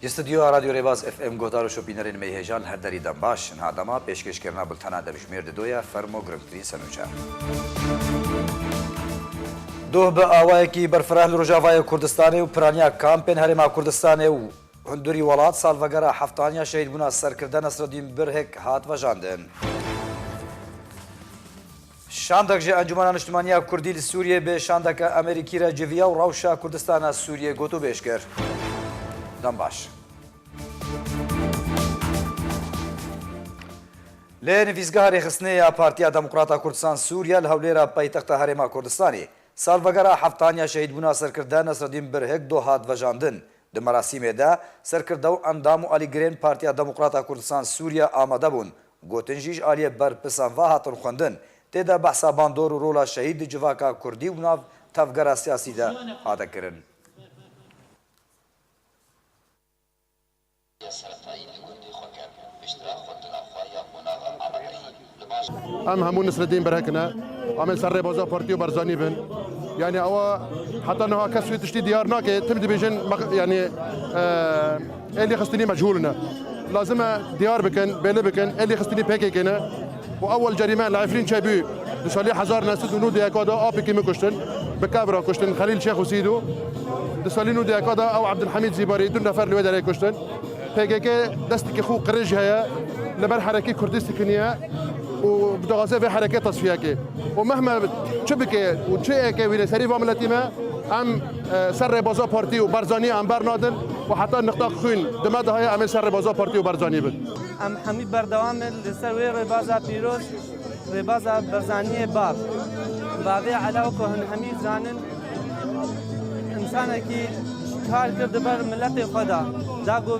استودیو رادیو ریواز اف ام گوتارو شوپینرین میهجان هر دری دم باش هادما پیشکش کرنا بلتنا دبشمیر دویا فرمو گرنگترین سنوچا دو به آوای کی برفراه روجاوای کردستان و پرانیا کامپین هرما کردستان و هندوری ولات سالوگرا هفتانیا شهید بونا سرکردن نصرالدین برهک هات و جاندن شاندک جه انجمن اجتماعی کردی سوریه به شاندک امریکی را جویا و روشا کردستان سوریه گوتو بیشکر دم باش لین ویزگاه خسنه یا پارتیا دموکراتا کردستان سوریه لهولێرە پایتەختە هەرێما کوردستانی سالڤەگەرە هەفتانیا شەهید بوونا سەرکردە نەسرەدین برهێک دۆ هاتڤەژاندن di merasîmê serkirda û endam û alîgirên Partiya Demokrata Kurdistan Sûriye amade bûn. Gotin jî ji aliyê berpisan ve hatin xwendin. Tê de behsa bandor û rola şehîd di civaka Kurdî û nav tevgera siyasî de hate kirin. ام همون نصرالدین برهکنا عامل سر بازار پارتی و برزانی بن يعني او حتى انه كسوي تشتي ديار ناكي تبدي بيجن يعني اللي خستني مجهولنا لازم ديار بكن بيلي بكن اللي خستني بيكي كنا واول جريمه العفرين شابي دشالي حزار ناس دونو دي اكادا ابي كيما كشتن بكابرا كشتن خليل شيخ وسيدو دسالينو دي اكادا او عبد الحميد زيباري دون نفر لويد عليه كشتن بيكي دستك خو قرج هيا لبر حركه كردستانيه وبدغازه في حركات تصفياكي ومهما تشبكي وتشيكي وين سري فاملتي ما ام سر بازار بارتي وبرزاني ام برنادن وحتى نقطه خوين دماده هي ام سر بازار بارتي وبرزاني بن ام حميد بردوام لسروي ربازا بيروز ربازا برزاني باب بعدي علاوكو هن حميد زانن انسانكي کار کرد بر ملت خدا داگو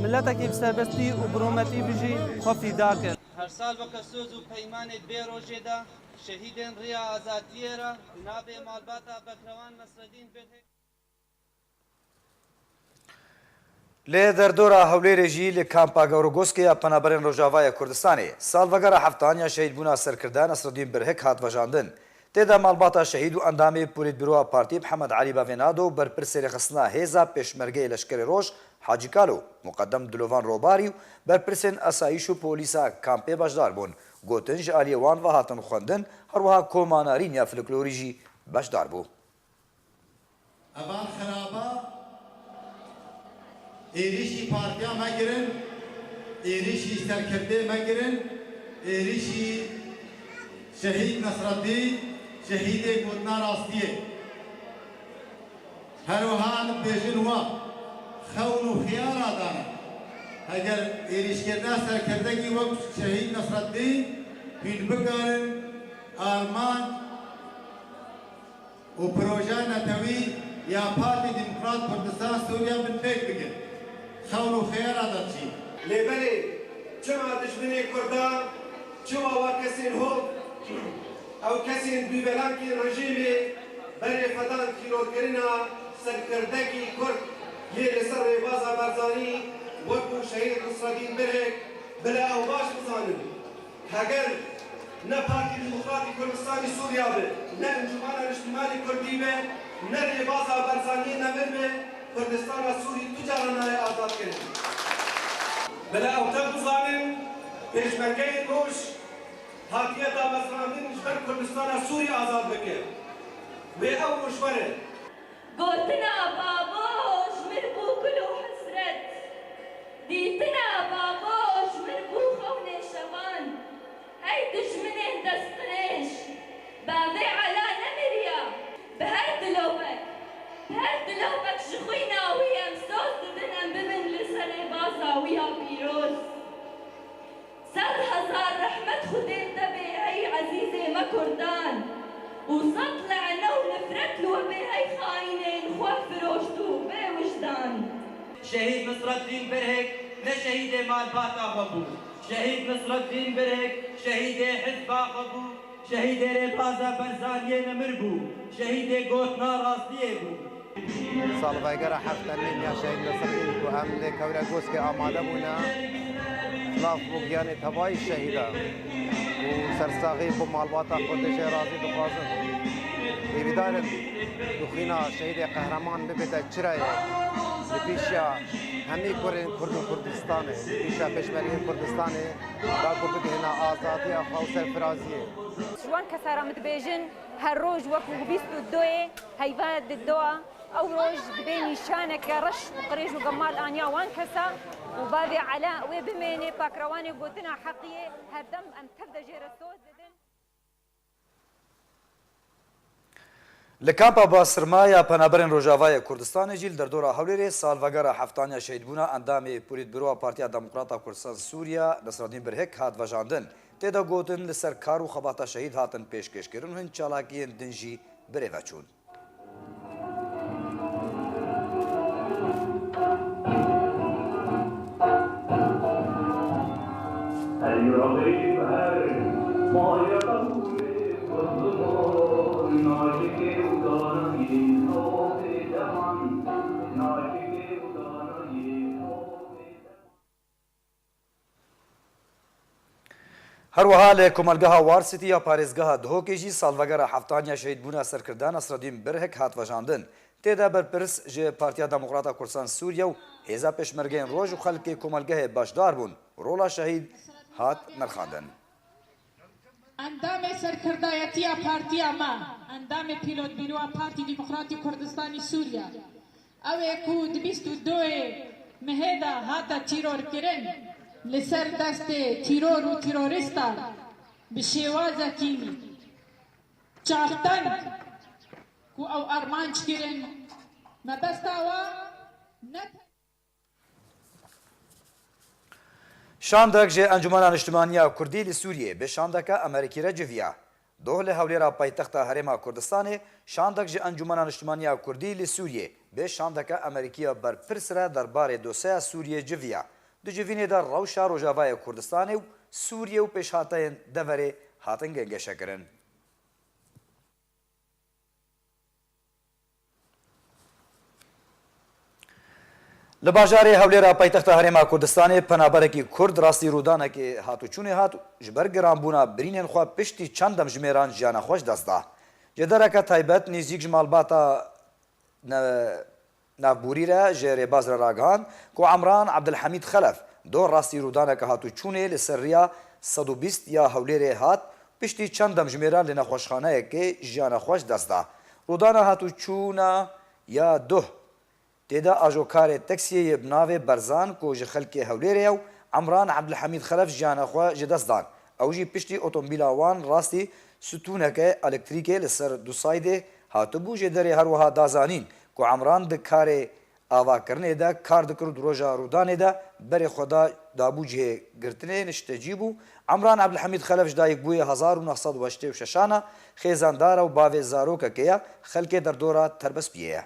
ملتکی بسربستی و برومتی بجی خفی دا کرد هر سال وقت سوز و پیمان بی روزه دا شهیدن ریا آزادیه را ناب مالباتا بکروان نصرالدین برهک لی دردورا هولێرê jî li kampa Gewrogoskê ya penaberên Rojavayê Kurdistanê salvegera heftaniya şehîd bûna serkirda Nesralîn Birhek hat vejandin. Tê de malbata şehîd û endamê Polîtbîroya Partî Mihemed Elî Bavênado berpirsê rêxistina hêza pêşmergeyê leşkerê roj Hacî Kalo muqeddem Dilovan Robarî û berpirsên esayîş û polîsa kampê beşdar bûn. Gotin ji aliyê wan ve hatin xwendin herwiha komanarîniya folklorî jî beşdar bû. Evan xeraba êrişî partiya me girin, êrişî serkirdê me girin, êrişî şehîd Nesralîn, şehîdê gotina rastiyê. Herwiha bêjin wa xewn û xiyara dane. Eger êrişkirina serkirdekî wek şehîd Nesralîn hîn bikarin arman û proje netewî ya Partî Demokrat Kurdistan Sûriye min pêk bikin. Xewn û xiyara da çî. Lêberê çima dijminê Kurdan, çima wa kesên hov ew kesên bîbelankên rejîmê berê xwedan kîlokirina serkirdekî Kurd yê li ser rêbaza Barzanî wekû şehîd Nesralîn Birhek bile ew baş bizanin. Heger ne Partî Demokratî Kurdistanê Sûriya be, ne Encûmena Niştimanî Kurdî be, ne rêbaza Barzanî ne min be, Kurdistana Sûrî du caran naye azad kirin. Bile ew te bizanin pêşmergeyên roj hatiye damezrandin ji ber Kurdistana Sûrî azad bike. Wê ew muşwer e. Gotina baboş mir bû gul û hesret. Dîtina baboş mir bû xewnê şevan. Ey dijminên destqirêj, bavê ela nemiriya. Bi her dilovek, bi her dilovek ji xwîna wî em soz didin em bibin li ser rêbaza wî ya pîroz. صد هزار رحمة خدين تبي هاي عزيزي ما كردان وصد لعنة ونفرت له بهاي خاينين خوف فروشتو بي وجدان شهید نصرالدین برهک نه شهید مالباتا بابو شهید نصرالدین برهک شهید حزبا بابو شهید ربازا برزانیه نمر بو شهید گوتنا راستیه بو سالڤەگەرە هەفتەمین یا شەهید نەسرالدین و ئەم لێ کەورەگۆسکێ ئامادە بوونە خلاف بۆ گیانی تەواوی شەهیدە و سەرساغی بۆ ماڵباتا کوردیشê razî dixwazin hêvîdarin dixwîna şehîdê qehreman bibête çirayê لپیشا همی کرد و کردستانه لپیشا پشمرگی کردستانه باکو بگهنا آزادی آخوا و سرفرازیه جوان کەسارە متبێژن هەر ڕۆژ وەکو 22 هەیڤە ددۆە ئەو ڕۆژ دبێ نیشانێکە ڕەش و قرێژ و گەمال ئانیا وان کەسە و بابێ عەلا ئەوێ بمێنێ پاکراوانێ گوتنە حەقیێ هەردەم ئەم تەف دەژێرە سۆز دەدن Li kampa Basirmaya Penaberên Rojavayê Kurdistanê jî li derdora Hewlêrê salvegera heftaniya şehîdbûna endamê Polîtbîroya Partiya Demokrata Kurdistan Sûriya Nesreddîn Birhik hat vejandin. Têda gotin li ser kar û xebata şehîd hatin pêşkêşkirin û hin çalakiyên din jî birê veçûn. هەروەها لە کۆمەلگەها وارسیتی یا پارێزگەها دهۆکê jî salvegera heftaniya şehîdbûna serkirdan Nesreddîn Birhik hat vejandin. Têde berpirs ji Partiya Demokrata Kurdistan Sûriya û hêza pêşmergeyên roj û xelkê kۆmەlgehê beşdar bûn. Rola şehîd hat nirxandin. Endamê serkirdayetiya partiya me, endamê pîlotbîroya Partî Demokratîk Kurdistanê Sûriya. Ew ê ku di 22 mehê de hate tîrorkirin li ser destê tîror û tîrorîstan bi şêwazekî çavteng ku ew armanc kirin mebesta we ne Şandek ji Encumena Niştimaniya Kurdî li Sûriyê bi şandeka Amerîkî re civiya. Doh li hewlêra paytexta Herêma Kurdistanê şandek ji Encumena Niştimaniya Kurdî li Sûriyê bi şandeka Amerîkîya berpirs re derbarê dosyeya Sûriyê civiya. Di civînê de rewşa Rojavayê Kurdistanê û Sûriye û pêşhateyên deverê hatin gengeşekirin. Li bajarê hewlêra paytexta Herêma Kurdistanê penaberekî Kurd rastî rûdanekê hatûçûnê hat ji ber giranbûna birînên xwe piştî çend dem ji mêran jiyana xwe ji dest da. Ji dereke taybet nêzik ji malbata navbûrî re ji rêbaz re ragihan ku Emran Abdulhamîd Xelef doh rastî rûdaneke hatûçûnê li ser rêya 120 ya hewlêrê hat piştî çend dem ji mêran li nexweşxaneyekê jiyana xwe ji dest da. Rûdana hatûçûna ya duh têda ajokarê teksiyê bi navê Berzan ku ji xelkê hewlêrê ew Emran Abdulhamîd Xelef jiyana xwe ji dest dan. Ew jî piştî otomobîla wan rastî stûneke elektrîkê li ser Dusaydê hatibû jê derê her wiha dazanîn ku Emran di karê avakirinê de kar dikir roja rûdanê de berê xwe da dabû cihê girtinê niştecî bû. Emran Abdulhamîd Xelef ji dayîkbûyê 1986 xêzandar ew bavê zarokekê ye xelkê derdora terbestbiyê ye.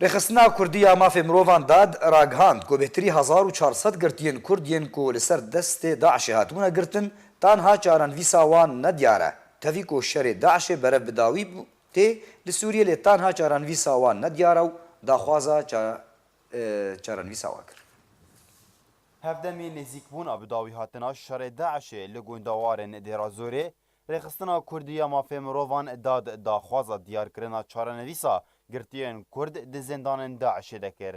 Rêxistina Kurdî ya mafê mirovan dad ragihand ku bêhtirî 1400 girtiyên Kurd yên ku li ser destê Daişê hatibûne girtin tanha çarenivîsa wan nediyar e. Tevî ku şerê Daişê berev bi dawî tê li Sûriyê lê tanha çarenivîsa wan nediyar û daxwaza çarenivîsa wan kir. Hevdemê nêzîkbûna bi dawî hatina şerê Daişê li gundewarên Dêrazorê rêxistina Kurdî ya mafê mirovan dad daxwaza diyarkirina çarenivîsa girtiyên Kurd di zindanên Daişê dikir.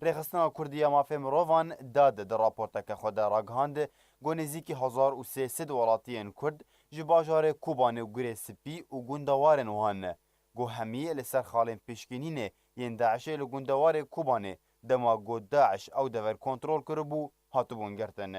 Rêxistina Kurdî ya mafê mirovan dad di raporteke xwe de ragihand ku nêzîkî 1300 welatiyên Kurd ji bajarê Kobanê û Gurê Spî û gundewarên wan ku hemî li ser xalên pêşkînînê yên Daişê li gundewarê Kobanê dema ku Daeş ew dever kontrol kiribû hatibûn girtin.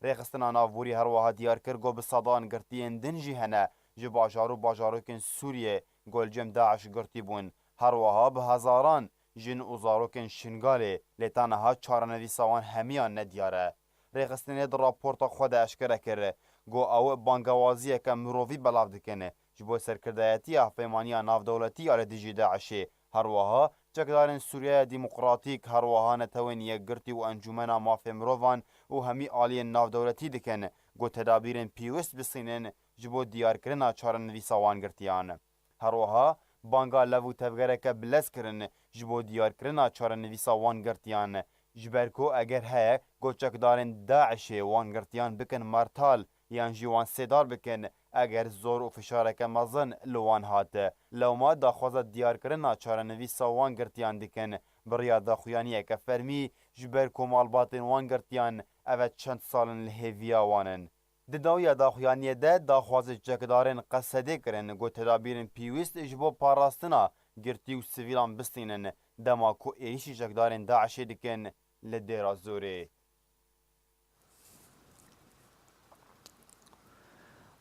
Rêxistina navborî her wiha diyar kir ku bi sedan girtiyên din jî hene ji bajar û bajarokên Sûriyê golcem Daeş girtî bûn. Her wiha bi hezaran jin û zarokên Şingalê lê teneha çarenivîsa wan hemiyan nediyar e. Rêxistinê di raporta xwe de eşkere kir ku ew bangewaziyeke mirovî belav dikin ji bo serkirdayetiya pêmaniya navdewletî ya li dijî Daişê. Her wiha çekdarên Sûriya Demokratîk her wiha netewên yekgirtî û encûmena mafê mirovan û hemî aliyên navdewletî dikin ku tedabîrên pîwîst bisînin ji bo diyarkirina çarenivîsa wan girtiyan. Her wiha banga lev û tevgereke bilez kirin ji bo diyarkirina çarenivîsa wan girtiyan ji ber ku eger heye ku çekdarên Daişê wan girtiyan bikin martal یان جی وان سێدار bikin eger zor û fişareke mezin li wan hate. Lewma daxwaza diyarkirina çarenivîsa wan girtiyan dikin. Biriya daxuyaniyeke fermî ji ber ku malbatên wan girtiyan ev çend salin li hêviya wan in. Di dawiya daxuyaniyê de daxwazê çekdarên qesedê kirin got tedabîrên pîwîst ji bo parastina girtî û sivîlan bistînin dema ku êrişî çekdarên Daişê dikin li Dêra Zorê.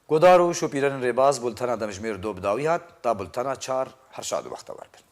گودار و شوپیرن ریباز بولتنا دمجمیر دو بداوی هات تا بولتنا چار هر شاد وقت بر